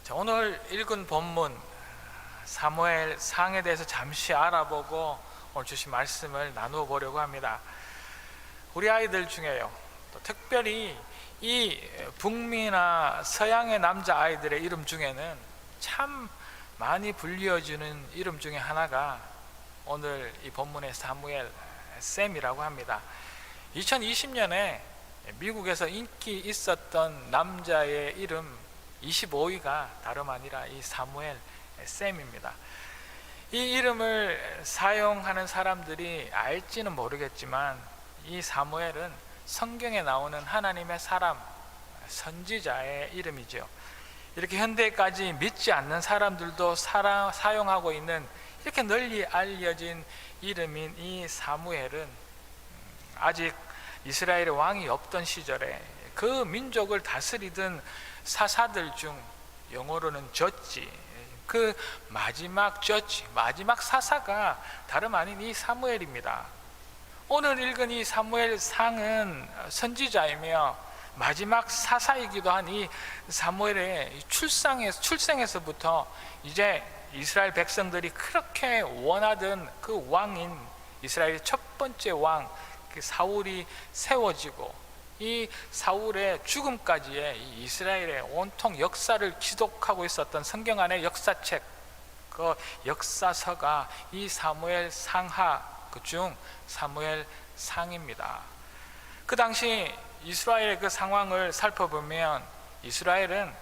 자, 오늘 읽은 본문 사무엘 상에 대해서 잠시 알아보고 오늘 주신 말씀을 나누어 보려고 합니다. 우리 아이들 중에요, 또 특별히 이 북미나 서양의 남자 아이들의 이름 중에는 참 많이 불리어주는 이름 중에 하나가 오늘 이 본문의 사무엘 샘이라고 합니다. 2020년에 미국에서 인기 있었던 남자의 이름 25위가 다름 아니라 이 사무엘 샘입니다. 이 이름을 사용하는 사람들이 알지는 모르겠지만 이 사무엘은 성경에 나오는 하나님의 사람, 선지자의 이름이죠. 이렇게 현대까지 믿지 않는 사람들도 사용하고 있는 이렇게 널리 알려진 이름인 이 사무엘은 아직 이스라엘의 왕이 없던 시절에 그 민족을 다스리던 사사들 중 영어로는 저지, 그 마지막 저지, 마지막 사사가 다름 아닌 이 사무엘입니다. 오늘 읽은 이 사무엘 상은 선지자이며 마지막 사사이기도 한 이 사무엘의 출생에서부터 이제 이스라엘 백성들이 그렇게 원하던 그 왕인 이스라엘의 첫 번째 왕 사울이 세워지고 이 사울의 죽음까지의 이 이스라엘의 온통 역사를 기록하고 있었던 성경 안의 역사책, 그 역사서가 이 사무엘 상하 그중 사무엘 상입니다. 그 당시 이스라엘의 그 상황을 살펴보면 이스라엘은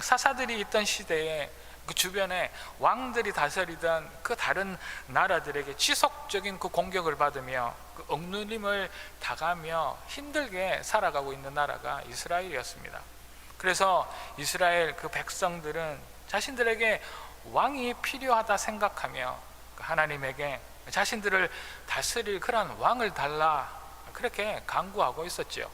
사사들이 있던 시대에 그 주변에 왕들이 다스리던 그 다른 나라들에게 지속적인 그 공격을 받으며 그 억눌림을 당하며 힘들게 살아가고 있는 나라가 이스라엘이었습니다. 그래서 이스라엘 그 백성들은 자신들에게 왕이 필요하다 생각하며 하나님에게 자신들을 다스릴 그런 왕을 달라 그렇게 간구하고 있었지요.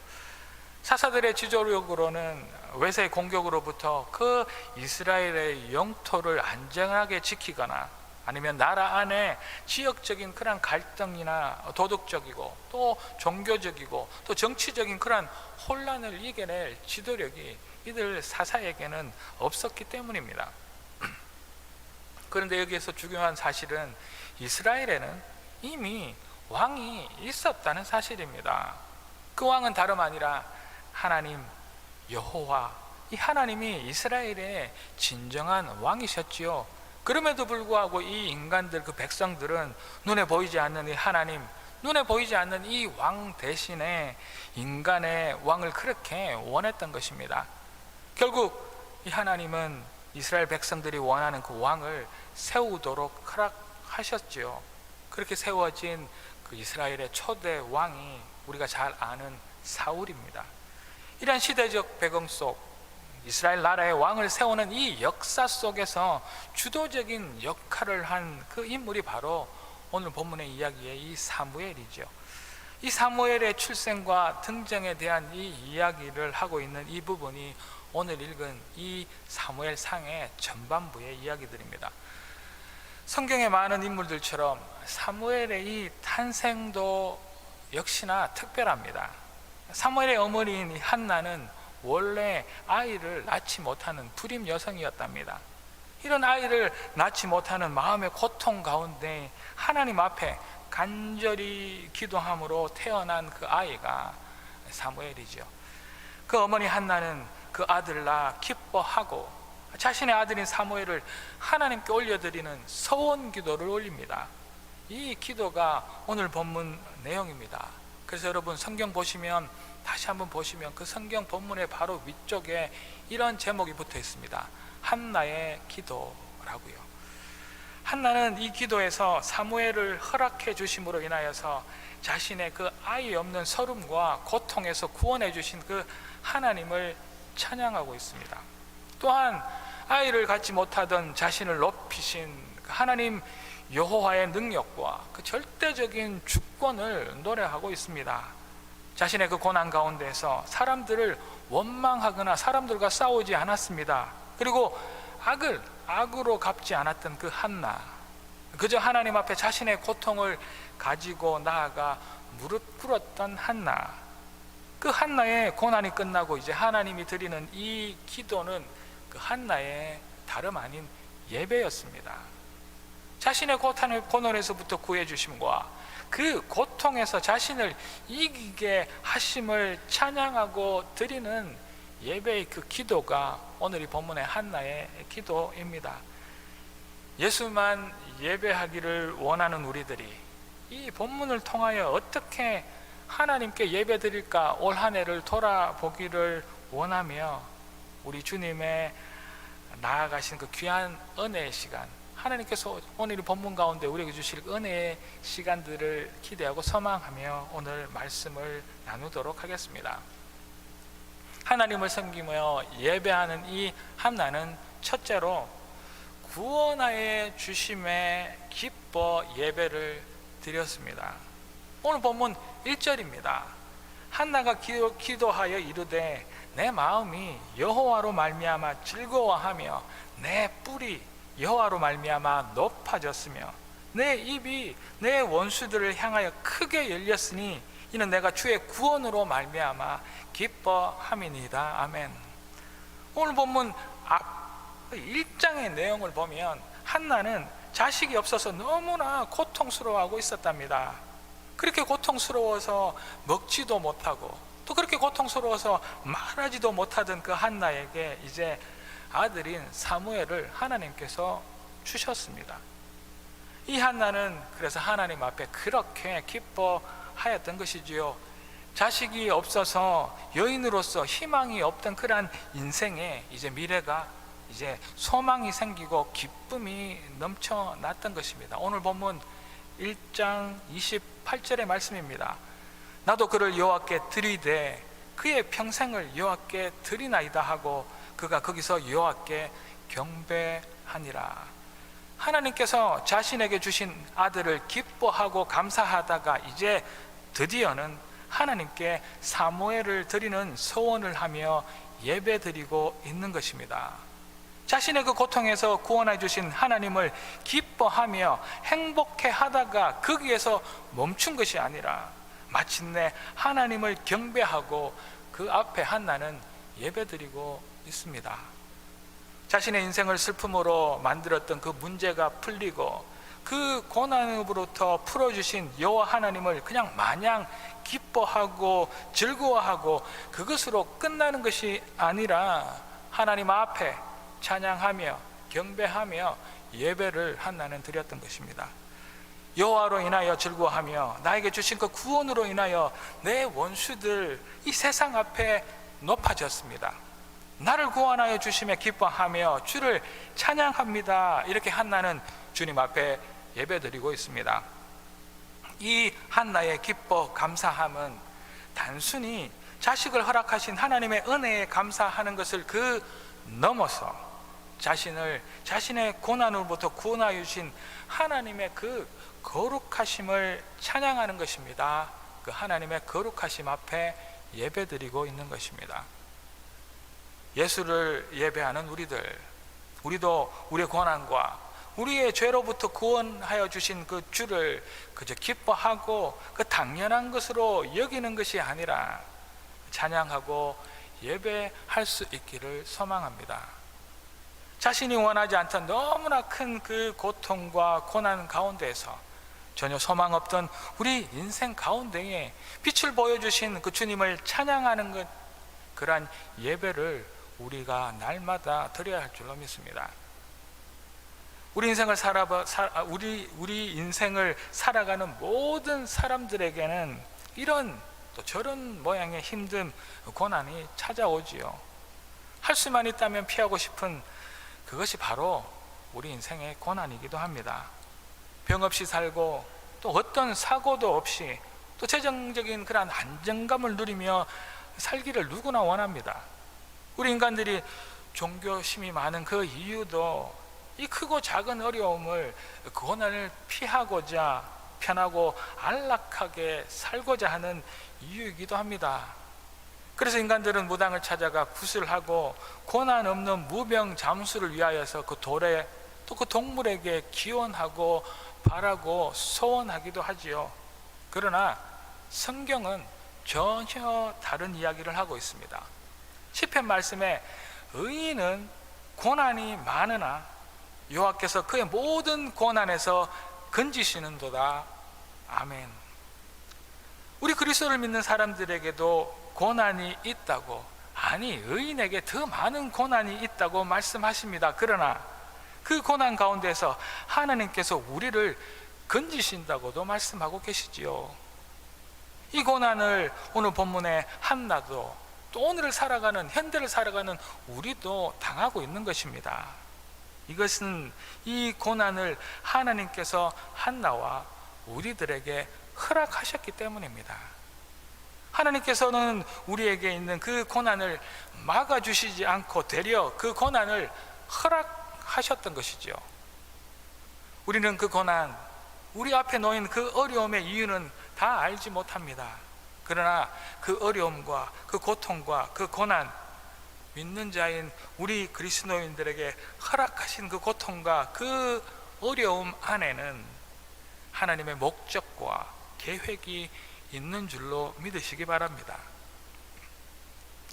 사사들의 지도력으로는 외세의 공격으로부터 그 이스라엘의 영토를 안전하게 지키거나 아니면 나라 안에 지역적인 그런 갈등이나 도덕적이고 또 종교적이고 또 정치적인 그런 혼란을 이겨낼 지도력이 이들 사사에게는 없었기 때문입니다. 그런데 여기에서 중요한 사실은 이스라엘에는 이미 왕이 있었다는 사실입니다. 그 왕은 다름 아니라 하나님 여호와, 이 하나님이 이스라엘의 진정한 왕이셨지요. 그럼에도 불구하고 이 인간들, 그 백성들은 눈에 보이지 않는 이 하나님, 눈에 보이지 않는 이 왕 대신에 인간의 왕을 그렇게 원했던 것입니다. 결국 이 하나님은 이스라엘 백성들이 원하는 그 왕을 세우도록 허락하셨지요. 그렇게 세워진 그 이스라엘의 초대 왕이 우리가 잘 아는 사울입니다. 이런 시대적 배경 속 이스라엘 나라의 왕을 세우는 이 역사 속에서 주도적인 역할을 한 그 인물이 바로 오늘 본문의 이야기의 이 사무엘이죠. 이 사무엘의 출생과 등장에 대한 이 이야기를 하고 있는 이 부분이 오늘 읽은 이 사무엘 상의 전반부의 이야기들입니다. 성경의 많은 인물들처럼 사무엘의 이 탄생도 역시나 특별합니다. 사무엘의 어머니인 한나는 원래 아이를 낳지 못하는 불임 여성이었답니다. 이런 아이를 낳지 못하는 마음의 고통 가운데 하나님 앞에 간절히 기도함으로 태어난 그 아이가 사무엘이죠. 그 어머니 한나는 그 아들 낳아 기뻐하고 자신의 아들인 사무엘을 하나님께 올려드리는 서원 기도를 올립니다. 이 기도가 오늘 본문 내용입니다. 그래서 여러분 성경 보시면 다시 한번 보시면 그 성경 본문의 바로 위쪽에 이런 제목이 붙어 있습니다. 한나의 기도라고요. 한나는 이 기도에서 사무엘을 허락해 주심으로 인하여서 자신의 그 아이 없는 서름과 고통에서 구원해 주신 그 하나님을 찬양하고 있습니다. 또한 아이를 갖지 못하던 자신을 높이신 하나님 여호와의 능력과 그 절대적인 주권을 노래하고 있습니다. 자신의 그 고난 가운데서 사람들을 원망하거나 사람들과 싸우지 않았습니다. 그리고 악으로 갚지 않았던 그 한나, 그저 하나님 앞에 자신의 고통을 가지고 나아가 무릎 꿇었던 한나, 그 한나의 고난이 끝나고 이제 하나님이 드리는 이 기도는 그 한나의 다름 아닌 예배였습니다. 자신의 고난에서부터 구해주심과 그 고통에서 자신을 이기게 하심을 찬양하고 드리는 예배의 그 기도가 오늘 이 본문의 한나의 기도입니다. 예수만 예배하기를 원하는 우리들이 이 본문을 통하여 어떻게 하나님께 예배드릴까 올 한 해를 돌아보기를 원하며 우리 주님의 나아가신 그 귀한 은혜의 시간, 하나님께서 오늘 이 본문 가운데 우리에게 주실 은혜의 시간들을 기대하고 소망하며 오늘 말씀을 나누도록 하겠습니다. 하나님을 섬기며 예배하는 이 한나는 첫째로 구원하여 주심에 기뻐 예배를 드렸습니다. 오늘 본문 1절입니다. 한나가 기도하여 이르되 내 마음이 여호와로 말미암아 즐거워하며 내 뿔이 여호와로 말미암아 높아졌으며 내 입이 내 원수들을 향하여 크게 열렸으니 이는 내가 주의 구원으로 말미암아 기뻐함이니이다. 아멘. 오늘 본문 앞 1장의 내용을 보면 한나는 자식이 없어서 너무나 고통스러워하고 있었답니다. 그렇게 고통스러워서 먹지도 못하고 또 그렇게 고통스러워서 말하지도 못하던 그 한나에게 이제 아들인 사무엘을 하나님께서 주셨습니다. 이 한나는 그래서 하나님 앞에 그렇게 기뻐하였던 것이지요. 자식이 없어서 여인으로서 희망이 없던 그러한 인생에 이제 미래가 이제 소망이 생기고 기쁨이 넘쳐났던 것입니다. 오늘 본문 1장 28절의 말씀입니다. 나도 그를 여호와께 드리되 그의 평생을 여호와께 드리나이다 하고 그가 거기서 여호와께 경배하니라. 하나님께서 자신에게 주신 아들을 기뻐하고 감사하다가 이제 드디어는 하나님께 사무엘을 드리는 소원을 하며 예배드리고 있는 것입니다. 자신의 그 고통에서 구원해 주신 하나님을 기뻐하며 행복해 하다가 거기에서 멈춘 것이 아니라 마침내 하나님을 경배하고 그 앞에 한나는 예배드리고 있습니다. 자신의 인생을 슬픔으로 만들었던 그 문제가 풀리고 그 고난으로부터 풀어주신 여호와 하나님을 그냥 마냥 기뻐하고 즐거워하고 그것으로 끝나는 것이 아니라 하나님 앞에 찬양하며 경배하며 예배를 한나는 드렸던 것입니다. 여호와로 인하여 즐거워하며 나에게 주신 그 구원으로 인하여 내 원수들 이 세상 앞에 높아졌습니다. 나를 구원하여 주심에 기뻐하며 주를 찬양합니다. 이렇게 한나는 주님 앞에 예배드리고 있습니다. 이 한나의 기뻐 감사함은 단순히 자식을 허락하신 하나님의 은혜에 감사하는 것을 그 넘어서 자신의 고난으로부터 구원하여 주신 하나님의 그 거룩하심을 찬양하는 것입니다. 그 하나님의 거룩하심 앞에 예배드리고 있는 것입니다. 예수를 예배하는 우리도 우리의 고난과 우리의 죄로부터 구원하여 주신 그 주를 그저 기뻐하고 그 당연한 것으로 여기는 것이 아니라 찬양하고 예배할 수 있기를 소망합니다. 자신이 원하지 않던 너무나 큰 그 고통과 고난 가운데에서 전혀 소망 없던 우리 인생 가운데에 빛을 보여주신 그 주님을 찬양하는 것, 그러한 예배를 우리가 날마다 드려야 할 줄로 믿습니다. 우리 인생을 살아가는 모든 사람들에게는 이런 또 저런 모양의 힘든 고난이 찾아오지요. 할 수만 있다면 피하고 싶은 그것이 바로 우리 인생의 고난이기도 합니다. 병 없이 살고 또 어떤 사고도 없이 또 재정적인 그런 안정감을 누리며 살기를 누구나 원합니다. 우리 인간들이 종교심이 많은 그 이유도 이 크고 작은 어려움을 고난을 피하고자 편하고 안락하게 살고자 하는 이유이기도 합니다. 그래서 인간들은 무당을 찾아가 구슬하고 고난 없는 무병 잠수를 위하여서 그 돌에 또 그 동물에게 기원하고 바라고 소원하기도 하지요. 그러나 성경은 전혀 다른 이야기를 하고 있습니다. 시편 말씀에 의인은 고난이 많으나 여호와께서 그의 모든 고난에서 건지시는도다. 아멘. 우리 그리스도를 믿는 사람들에게도 고난이 있다고, 아니 의인에게 더 많은 고난이 있다고 말씀하십니다. 그러나 그 고난 가운데서 하나님께서 우리를 건지신다고도 말씀하고 계시지요. 이 고난을 오늘 본문의 한나도, 또 오늘을 살아가는, 현대를 살아가는 우리도 당하고 있는 것입니다. 이것은 이 고난을 하나님께서 한나와 우리들에게 허락하셨기 때문입니다. 하나님께서는 우리에게 있는 그 고난을 막아주시지 않고 되려 그 고난을 허락하셨던 것이죠. 우리는 그 고난, 우리 앞에 놓인 그 어려움의 이유는 다 알지 못합니다. 그러나 그 어려움과 그 고통과 그 고난, 믿는 자인 우리 그리스도인들에게 허락하신 그 고통과 그 어려움 안에는 하나님의 목적과 계획이 있는 줄로 믿으시기 바랍니다.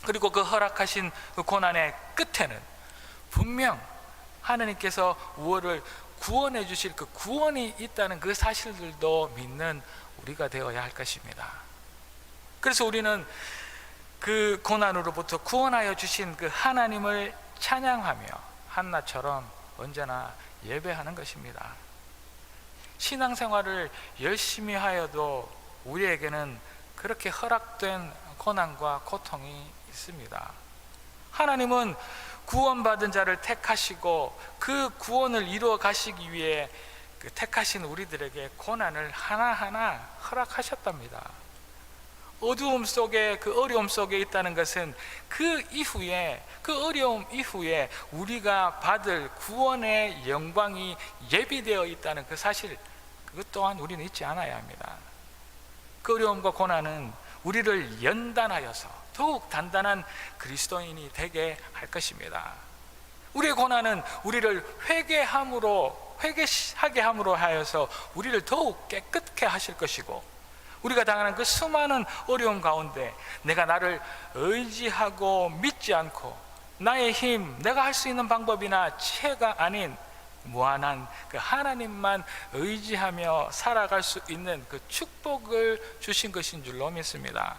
그리고 그 허락하신 그 고난의 끝에는 분명 하나님께서 우리를 구원해 주실 그 구원이 있다는 그 사실들도 믿는 우리가 되어야 할 것입니다. 그래서 우리는 그 고난으로부터 구원하여 주신 그 하나님을 찬양하며 한나처럼 언제나 예배하는 것입니다. 신앙생활을 열심히 하여도 우리에게는 그렇게 허락된 고난과 고통이 있습니다. 하나님은 구원받은 자를 택하시고 그 구원을 이루어 가시기 위해 그 택하신 우리들에게 고난을 하나하나 허락하셨답니다. 어두움 속에, 그 어려움 속에 있다는 것은 그 이후에, 그 어려움 이후에 우리가 받을 구원의 영광이 예비되어 있다는 그 사실, 그것 또한 우리는 잊지 않아야 합니다. 그 어려움과 고난은 우리를 연단하여서 더욱 단단한 그리스도인이 되게 할 것입니다. 우리의 고난은 우리를 회개하게 함으로 하여서 우리를 더욱 깨끗게 하실 것이고, 우리가 당하는 그 수많은 어려움 가운데 내가 나를 의지하고 믿지 않고 나의 힘, 내가 할 수 있는 방법이나 지혜가 아닌 무한한 그 하나님만 의지하며 살아갈 수 있는 그 축복을 주신 것인 줄로 믿습니다.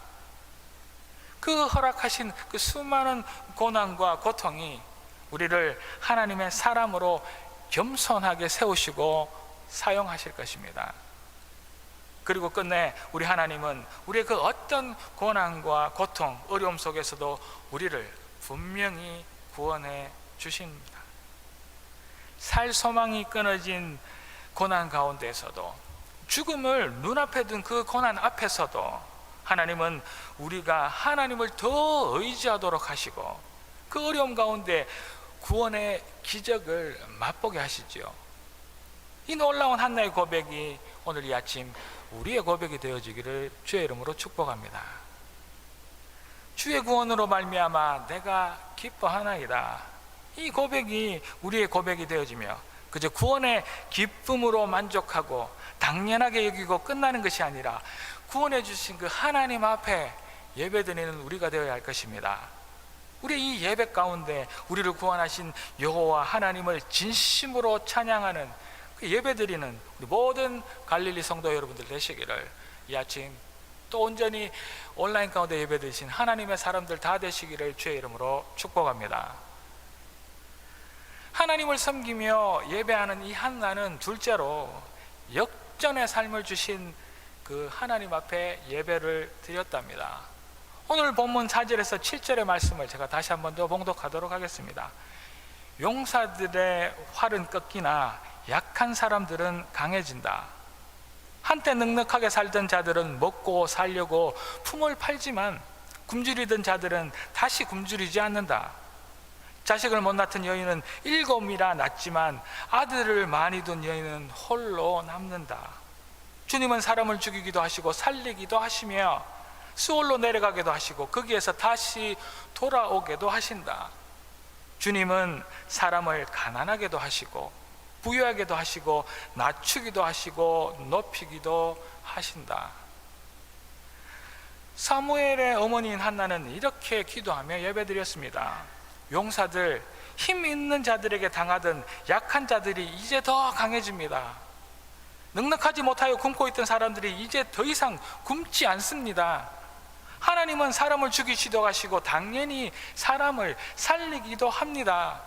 그 허락하신 그 수많은 고난과 고통이 우리를 하나님의 사람으로 겸손하게 세우시고 사용하실 것입니다. 그리고 끝내 우리 하나님은 우리의 그 어떤 고난과 고통, 어려움 속에서도 우리를 분명히 구원해 주십니다. 살 소망이 끊어진 고난 가운데서도, 죽음을 눈앞에 둔 그 고난 앞에서도 하나님은 우리가 하나님을 더 의지하도록 하시고 그 어려움 가운데 구원의 기적을 맛보게 하시죠. 이 놀라운 한나의 고백이 오늘 이 아침 우리의 고백이 되어지기를 주의 이름으로 축복합니다. 주의 구원으로 말미암아 내가 기뻐하나이다. 이 고백이 우리의 고백이 되어지며 그저 구원의 기쁨으로 만족하고 당연하게 여기고 끝나는 것이 아니라 구원해 주신 그 하나님 앞에 예배드리는 우리가 되어야 할 것입니다. 우리 이 예배 가운데 우리를 구원하신 여호와 하나님을 진심으로 찬양하는 그 예배드리는 우리 모든 갈릴리 성도 여러분들 되시기를 이 아침 또 온전히 온라인 가운데 예배드리신 하나님의 사람들 다 되시기를 주의 이름으로 축복합니다. 하나님을 섬기며 예배하는 이 한나는 둘째로 역전의 삶을 주신 그 하나님 앞에 예배를 드렸답니다. 오늘 본문 4절에서 7절의 말씀을 제가 다시 한 번 더 봉독하도록 하겠습니다. 용사들의 활은 꺾이나 약한 사람들은 강해진다. 한때 넉넉하게 살던 자들은 먹고 살려고 품을 팔지만 굶주리던 자들은 다시 굶주리지 않는다. 자식을 못 낳던 여인은 7이나 낳지만 아들을 많이 둔 여인은 홀로 남는다. 주님은 사람을 죽이기도 하시고 살리기도 하시며 수월로 내려가기도 하시고 거기에서 다시 돌아오게도 하신다. 주님은 사람을 가난하게도 하시고 부유하게도 하시고 낮추기도 하시고 높이기도 하신다. 사무엘의 어머니인 한나는 이렇게 기도하며 예배드렸습니다. 용사들, 힘 있는 자들에게 당하던 약한 자들이 이제 더 강해집니다. 넉넉하지 못하여 굶고 있던 사람들이 이제 더 이상 굶지 않습니다. 하나님은 사람을 죽이시기도 하시고 당연히 사람을 살리기도 합니다.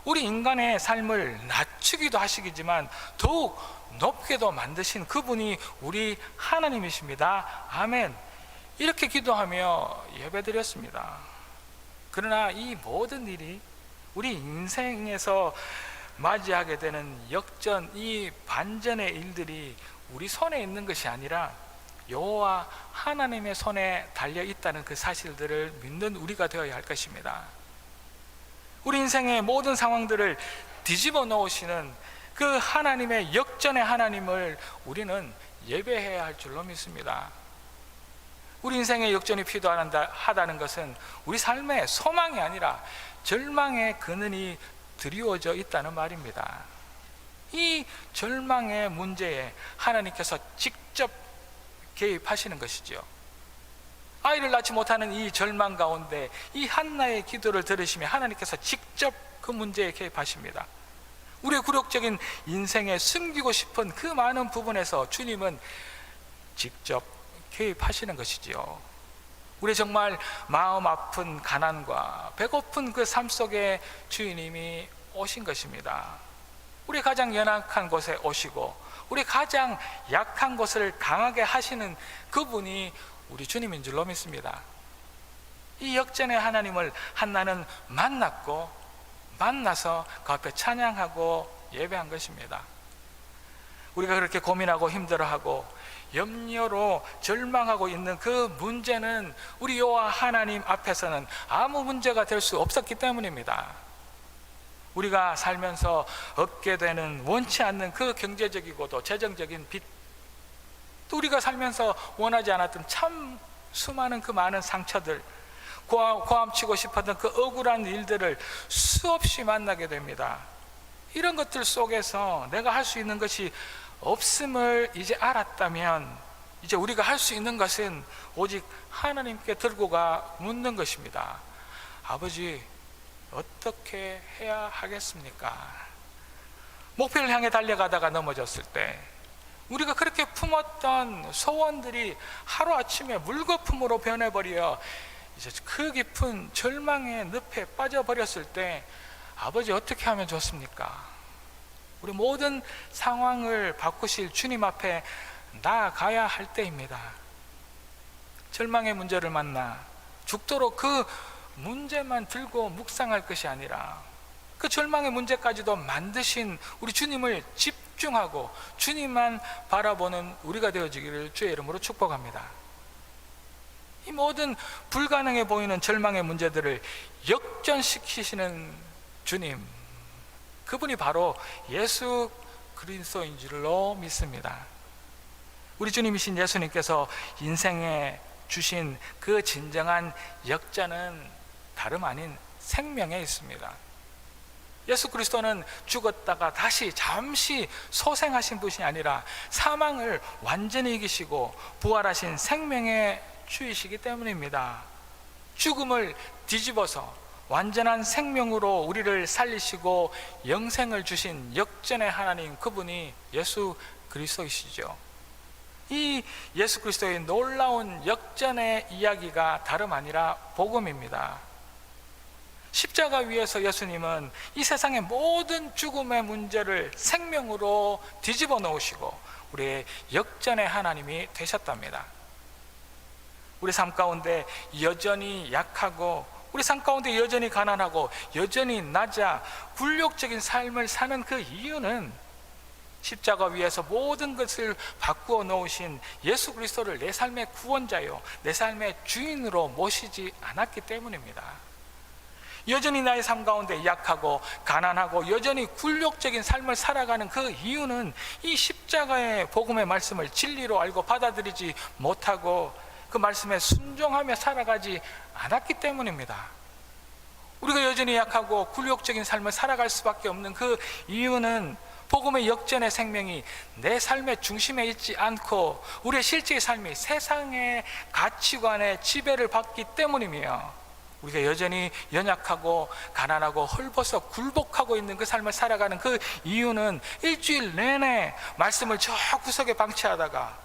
우리 인간의 삶을 낮추기도 하시겠지만 더욱 높게도 만드신 그분이 우리 하나님이십니다. 아멘. 이렇게 기도하며 예배드렸습니다. 그러나 이 모든 일이 우리 인생에서 맞이하게 되는 역전, 이 반전의 일들이 우리 손에 있는 것이 아니라 여호와 하나님의 손에 달려 있다는 그 사실들을 믿는 우리가 되어야 할 것입니다. 우리 인생의 모든 상황들을 뒤집어 놓으시는 그 하나님의 역전의 하나님을 우리는 예배해야 할 줄로 믿습니다. 우리 인생의 역전이 필요하다는 것은 우리 삶의 소망이 아니라 절망의 근원이 드리워져 있다는 말입니다. 이 절망의 문제에 하나님께서 직접 개입하시는 것이죠. 아이를 낳지 못하는 이 절망 가운데 이 한나의 기도를 들으시며 하나님께서 직접 그 문제에 개입하십니다. 우리의 굴욕적인 인생에 숨기고 싶은 그 많은 부분에서 주님은 직접 개입하시는 것이지요. 우리 정말 마음 아픈 가난과 배고픈 그 삶 속에 주님이 오신 것입니다. 우리 가장 연약한 곳에 오시고 우리 가장 약한 곳을 강하게 하시는 그분이 우리 주님인 줄로 믿습니다. 이 역전의 하나님을 한나는 만나서 그 앞에 찬양하고 예배한 것입니다. 우리가 그렇게 고민하고 힘들어하고 염려로 절망하고 있는 그 문제는 우리 여호와 하나님 앞에서는 아무 문제가 될 수 없었기 때문입니다. 우리가 살면서 얻게 되는 원치 않는 그 경제적이고도 재정적인 빚, 또 우리가 살면서 원하지 않았던 참 수많은 그 많은 상처들, 고함치고 싶었던 그 억울한 일들을 수없이 만나게 됩니다. 이런 것들 속에서 내가 할 수 있는 것이 없음을 이제 알았다면 이제 우리가 할 수 있는 것은 오직 하나님께 들고 가 묻는 것입니다. 아버지, 어떻게 해야 하겠습니까? 목표를 향해 달려가다가 넘어졌을 때 우리가 그렇게 품었던 소원들이 하루아침에 물거품으로 변해버려 이제 그 깊은 절망의 늪에 빠져버렸을 때 아버지, 어떻게 하면 좋습니까? 우리 모든 상황을 바꾸실 주님 앞에 나아가야 할 때입니다. 절망의 문제를 만나 죽도록 그 문제만 들고 묵상할 것이 아니라 그 절망의 문제까지도 만드신 우리 주님을 집중하고 주님만 바라보는 우리가 되어지기를 주의 이름으로 축복합니다. 이 모든 불가능해 보이는 절망의 문제들을 역전시키시는 주님, 그분이 바로 예수 그리스도인 줄로 믿습니다. 우리 주님이신 예수님께서 인생에 주신 그 진정한 역전은 다름 아닌 생명에 있습니다. 예수 그리스도는 죽었다가 다시 잠시 소생하신 분이 아니라 사망을 완전히 이기시고 부활하신 생명의 주이시기 때문입니다. 죽음을 뒤집어서 완전한 생명으로 우리를 살리시고 영생을 주신 역전의 하나님, 그분이 예수 그리스도이시죠. 이 예수 그리스도의 놀라운 역전의 이야기가 다름 아니라 복음입니다. 십자가 위에서 예수님은 이 세상의 모든 죽음의 문제를 생명으로 뒤집어 놓으시고 우리의 역전의 하나님이 되셨답니다. 우리 삶 가운데 여전히 약하고 우리 삶 가운데 여전히 가난하고 여전히 낮아 굴욕적인 삶을 사는 그 이유는 십자가 위에서 모든 것을 바꾸어 놓으신 예수 그리스도를 내 삶의 구원자요, 내 삶의 주인으로 모시지 않았기 때문입니다. 여전히 나의 삶 가운데 약하고 가난하고 여전히 굴욕적인 삶을 살아가는 그 이유는 이 십자가의 복음의 말씀을 진리로 알고 받아들이지 못하고 그 말씀에 순종하며 살아가지 않았기 때문입니다. 우리가 여전히 약하고 굴욕적인 삶을 살아갈 수밖에 없는 그 이유는 복음의 역전의 생명이 내 삶의 중심에 있지 않고 우리의 실제의 삶이 세상의 가치관에 지배를 받기 때문이며 우리가 여전히 연약하고 가난하고 헐벗어 굴복하고 있는 그 삶을 살아가는 그 이유는 일주일 내내 말씀을 저 구석에 방치하다가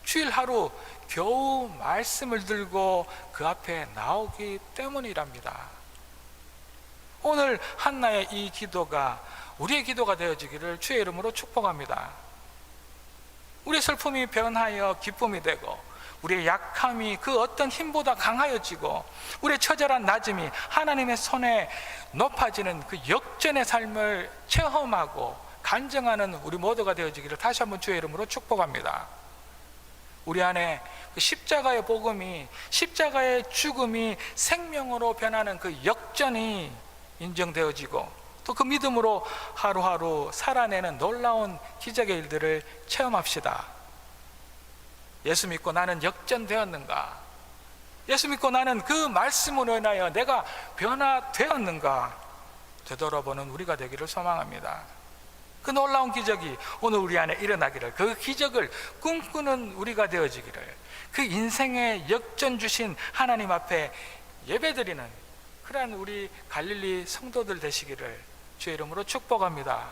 주일 하루 겨우 말씀을 들고 그 앞에 나오기 때문이랍니다. 오늘 한나의 이 기도가 우리의 기도가 되어지기를 주의 이름으로 축복합니다. 우리의 슬픔이 변하여 기쁨이 되고, 우리의 약함이 그 어떤 힘보다 강하여지고, 우리의 처절한 낮음이 하나님의 손에 높아지는 그 역전의 삶을 체험하고 간증하는 우리 모두가 되어지기를 다시 한번 주의 이름으로 축복합니다. 우리 안에 그 십자가의 복음이, 십자가의 죽음이 생명으로 변하는 그 역전이 인정되어지고, 또 그 믿음으로 하루하루 살아내는 놀라운 기적의 일들을 체험합시다. 예수 믿고 나는 역전되었는가? 예수 믿고 나는 그 말씀으로 인하여 내가 변화되었는가? 되돌아보는 우리가 되기를 소망합니다. 그 놀라운 기적이 오늘 우리 안에 일어나기를, 그 기적을 꿈꾸는 우리가 되어지기를, 그 인생의 역전 주신 하나님 앞에 예배드리는 그러한 우리 갈릴리 성도들 되시기를 주의 이름으로 축복합니다.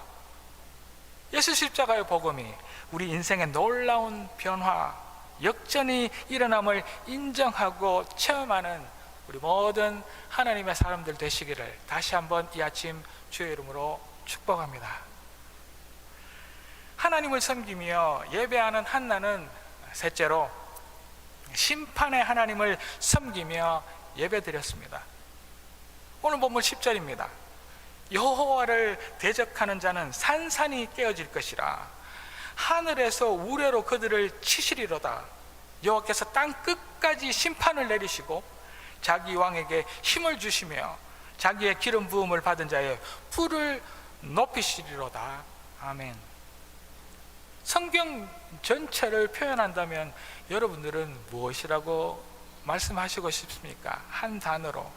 예수 십자가의 복음이 우리 인생의 놀라운 변화, 역전이 일어남을 인정하고 체험하는 우리 모든 하나님의 사람들 되시기를 다시 한번 이 아침 주의 이름으로 축복합니다. 하나님을 섬기며 예배하는 한나는 셋째로 심판의 하나님을 섬기며 예배드렸습니다. 오늘 본문 10절입니다. 여호와를 대적하는 자는 산산이 깨어질 것이라. 하늘에서 우레로 그들을 치시리로다. 여호와께서 땅 끝까지 심판을 내리시고 자기 왕에게 힘을 주시며 자기의 기름 부음을 받은 자의 뿔을 높이시리로다. 아멘. 성경 전체를 표현한다면 여러분들은 무엇이라고 말씀하시고 싶습니까? 한 단어로.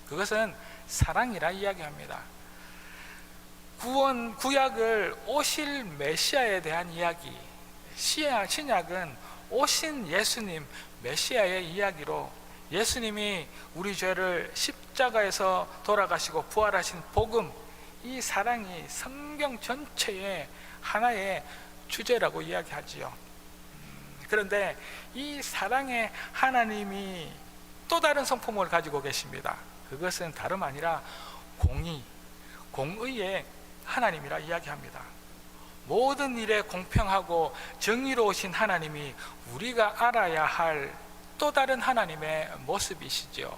그것은 사랑이라 이야기합니다. 구약을 오실 메시아에 대한 이야기, 신약은 오신 예수님 메시아의 이야기로, 예수님이 우리 죄를 십자가에서 돌아가시고 부활하신 복음, 이 사랑이 성경 전체의 하나의 주제라고 이야기하지요. 그런데 이 사랑의 하나님이 또 다른 성품을 가지고 계십니다. 그것은 다름 아니라 공의의 하나님이라 이야기합니다. 모든 일에 공평하고 정의로우신 하나님이 우리가 알아야 할 또 다른 하나님의 모습이시죠.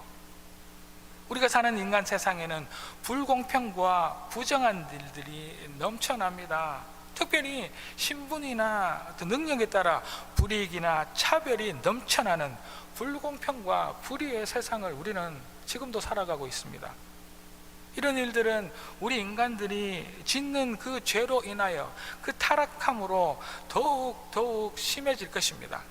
우리가 사는 인간 세상에는 불공평과 부정한 일들이 넘쳐납니다. 특별히 신분이나 능력에 따라 불이익이나 차별이 넘쳐나는 불공평과 불의의 세상을 우리는 지금도 살아가고 있습니다. 이런 일들은 우리 인간들이 짓는 그 죄로 인하여, 그 타락함으로 더욱 심해질 것입니다.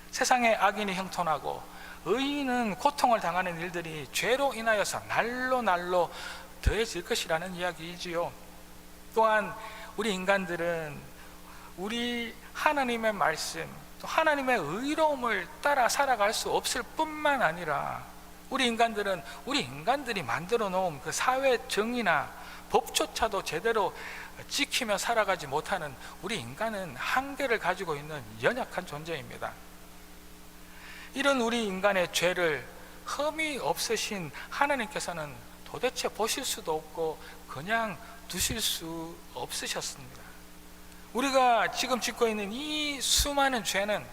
세상에 악인이 형통하고 의인은 고통을 당하는 일들이 죄로 인하여서 날로 더해질 것이라는 이야기이지요. 또한 우리 인간들은 우리 하나님의 말씀, 또 하나님의 의로움을 따라 살아갈 수 없을 뿐만 아니라, 우리 인간들이 만들어 놓은 그 사회 정의나 법조차도 제대로 지키며 살아가지 못하는 우리 인간은 한계를 가지고 있는 연약한 존재입니다. 이런 우리 인간의 죄를 흠이 없으신 하나님께서는 도대체 보실 수도 없고 그냥 두실 수 없으셨습니다. 우리가 지금 짓고 있는 이 수많은 죄는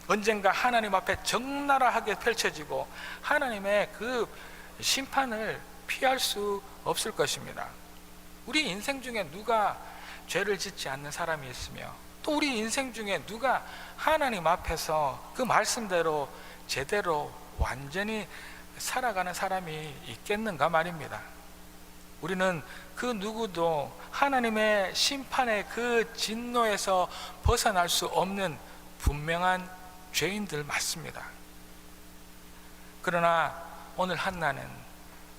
언젠가 하나님 앞에 적나라하게 펼쳐지고 하나님의 그 심판을 피할 수 없을 것입니다. 우리 인생 중에 누가 죄를 짓지 않는 사람이 있으며, 또 우리 인생 중에 누가 하나님 앞에서 그 말씀대로 제대로 완전히 살아가는 사람이 있겠는가 말입니다. 우리는 그 누구도 하나님의 심판의 그 진노에서 벗어날 수 없는 분명한 죄인들 맞습니다. 그러나 오늘 한나는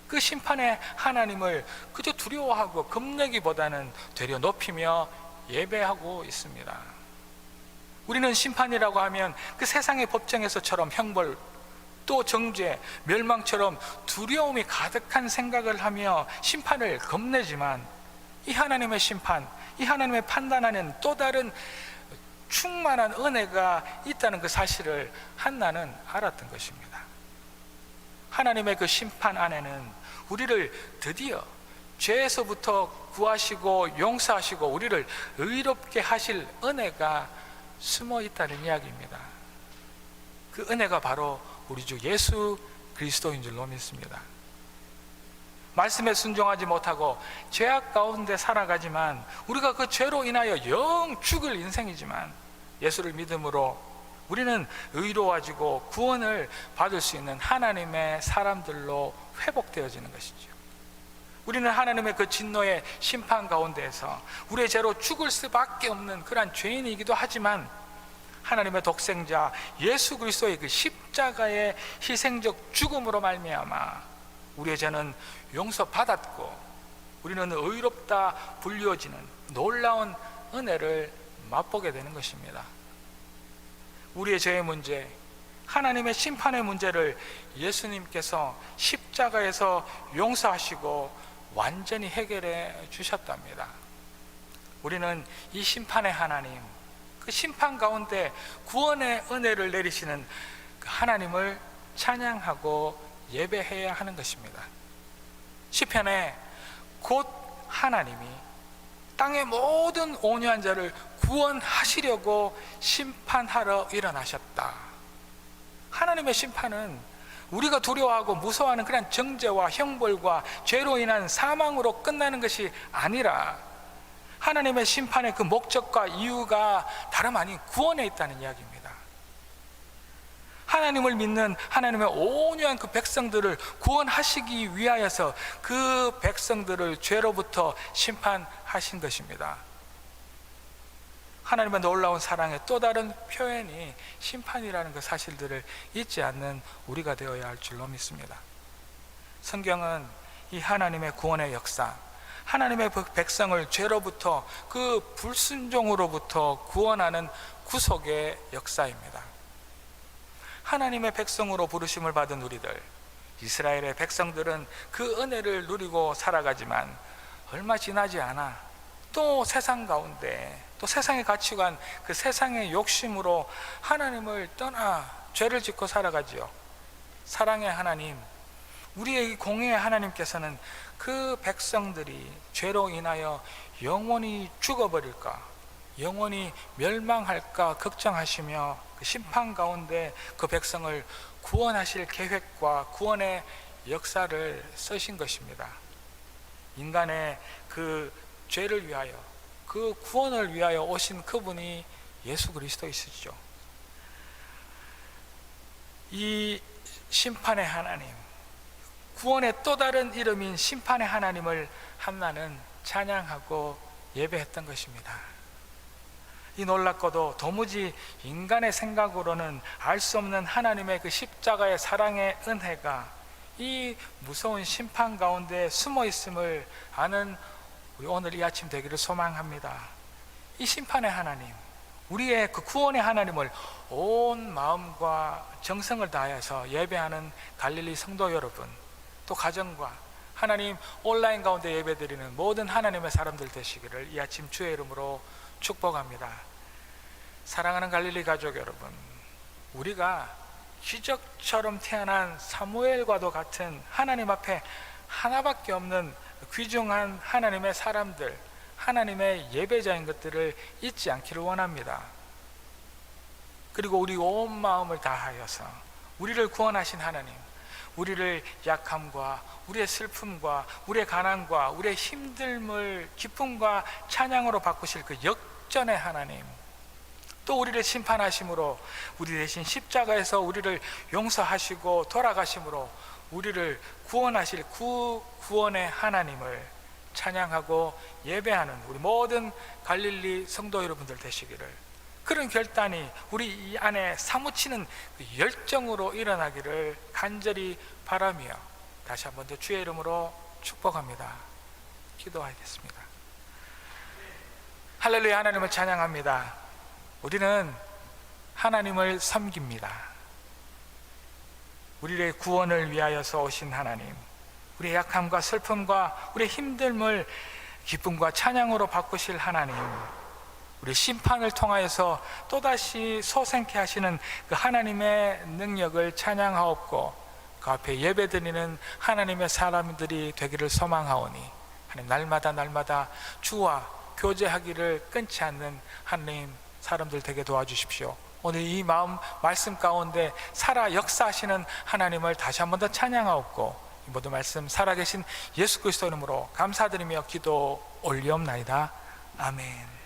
그 심판의 하나님을 그저 두려워하고 겁내기보다는 되려 높이며 예배하고 있습니다. 우리는 심판이라고 하면 그 세상의 법정에서처럼 형벌 또 정죄, 멸망처럼 두려움이 가득한 생각을 하며 심판을 겁내지만 이 하나님의 심판, 이 하나님의 판단 안에는 또 다른 충만한 은혜가 있다는 그 사실을 한나는 알았던 것입니다. 하나님의 그 심판 안에는 우리를 드디어 죄에서부터 구하시고 용서하시고 우리를 의롭게 하실 은혜가 숨어 있다는 이야기입니다. 그 은혜가 바로 우리 주 예수 그리스도인 줄로 믿습니다. 말씀에 순종하지 못하고 죄악 가운데 살아가지만 우리가 그 죄로 인하여 영 죽을 인생이지만 예수를 믿음으로 우리는 의로워지고 구원을 받을 수 있는 하나님의 사람들로 회복되어지는 것이죠. 우리는 하나님의 그 진노의 심판 가운데에서 우리의 죄로 죽을 수밖에 없는 그러한 죄인이기도 하지만 하나님의 독생자 예수 그리스도의 그 십자가의 희생적 죽음으로 말미암아 우리의 죄는 용서받았고 우리는 의롭다 불리워지는 놀라운 은혜를 맛보게 되는 것입니다. 우리의 죄의 문제, 하나님의 심판의 문제를 예수님께서 십자가에서 용서하시고 완전히 해결해 주셨답니다. 우리는 이 심판의 하나님, 그 심판 가운데 구원의 은혜를 내리시는 그 하나님을 찬양하고 예배해야 하는 것입니다. 시편에 곧 하나님이 땅의 모든 온유한 자를 구원하시려고 심판하러 일어나셨다. 하나님의 심판은 우리가 두려워하고 무서워하는 그런 정죄와 형벌과 죄로 인한 사망으로 끝나는 것이 아니라 하나님의 심판의 그 목적과 이유가 다름 아닌 구원에 있다는 이야기입니다. 하나님을 믿는 하나님의 온유한 그 백성들을 구원하시기 위하여서 그 백성들을 죄로부터 심판하신 것입니다. 하나님의 놀라운 사랑의 또 다른 표현이 심판이라는 그 사실들을 잊지 않는 우리가 되어야 할 줄로 믿습니다. 성경은 이 하나님의 구원의 역사, 하나님의 백성을 죄로부터 그 불순종으로부터 구원하는 구속의 역사입니다. 하나님의 백성으로 부르심을 받은 우리들, 이스라엘의 백성들은 그 은혜를 누리고 살아가지만 얼마 지나지 않아 또 세상 가운데 또 세상의 가치관, 그 세상의 욕심으로 하나님을 떠나 죄를 짓고 살아가지요. 사랑의 하나님, 우리의 공의의 하나님께서는 그 백성들이 죄로 인하여 영원히 죽어버릴까, 영원히 멸망할까 걱정하시며 그 심판 가운데 그 백성을 구원하실 계획과 구원의 역사를 쓰신 것입니다. 인간의 그 죄를 위하여, 그 구원을 위하여 오신 그분이 예수 그리스도이시죠. 이 심판의 하나님, 구원의 또 다른 이름인 심판의 하나님을 한나는 찬양하고 예배했던 것입니다. 이 놀랍고도 도무지 인간의 생각으로는 알 수 없는 하나님의 그 십자가의 사랑의 은혜가 이 무서운 심판 가운데 숨어 있음을 아는 우리 오늘 이 아침 되기를 소망합니다. 이 심판의 하나님, 우리의 그 구원의 하나님을 온 마음과 정성을 다해서 예배하는 갈릴리 성도 여러분, 또 가정과 하나님 온라인 가운데 예배드리는 모든 하나님의 사람들 되시기를 이 아침 주의 이름으로 축복합니다. 사랑하는 갈릴리 가족 여러분, 우리가 기적처럼 태어난 사무엘과도 같은 하나님 앞에 하나밖에 없는 귀중한 하나님의 사람들, 하나님의 예배자인 것들을 잊지 않기를 원합니다. 그리고 우리 온 마음을 다하여서 우리를 구원하신 하나님, 우리를 약함과 우리의 슬픔과 우리의 가난과 우리의 힘듦을 기쁨과 찬양으로 바꾸실 그 역전의 하나님, 또 우리를 심판하심으로 우리 대신 십자가에서 우리를 용서하시고 돌아가심으로 우리를 구원하실 구원의 하나님을 찬양하고 예배하는 우리 모든 갈릴리 성도 여러분들 되시기를, 그런 결단이 우리 이 안에 사무치는 열정으로 일어나기를 간절히 바라며 다시 한번 더 주의 이름으로 축복합니다. 기도하겠습니다. 할렐루야. 하나님을 찬양합니다. 우리는 하나님을 섬깁니다. 우리의 구원을 위하여서 오신 하나님, 우리의 약함과 슬픔과 우리의 힘듦을 기쁨과 찬양으로 바꾸실 하나님, 우리 심판을 통하여서 또다시 소생케 하시는 그 하나님의 능력을 찬양하옵고 그 앞에 예배드리는 하나님의 사람들이 되기를 소망하오니 하나님, 날마다 주와 교제하기를 끊지 않는 하나님 사람들 되게 도와주십시오. 오늘 이 말씀 가운데 살아 역사하시는 하나님을 다시 한 번 더 찬양하옵고 이 모든 말씀 살아계신 예수 그리스도 이름으로 감사드리며 기도 올리옵나이다. 아멘.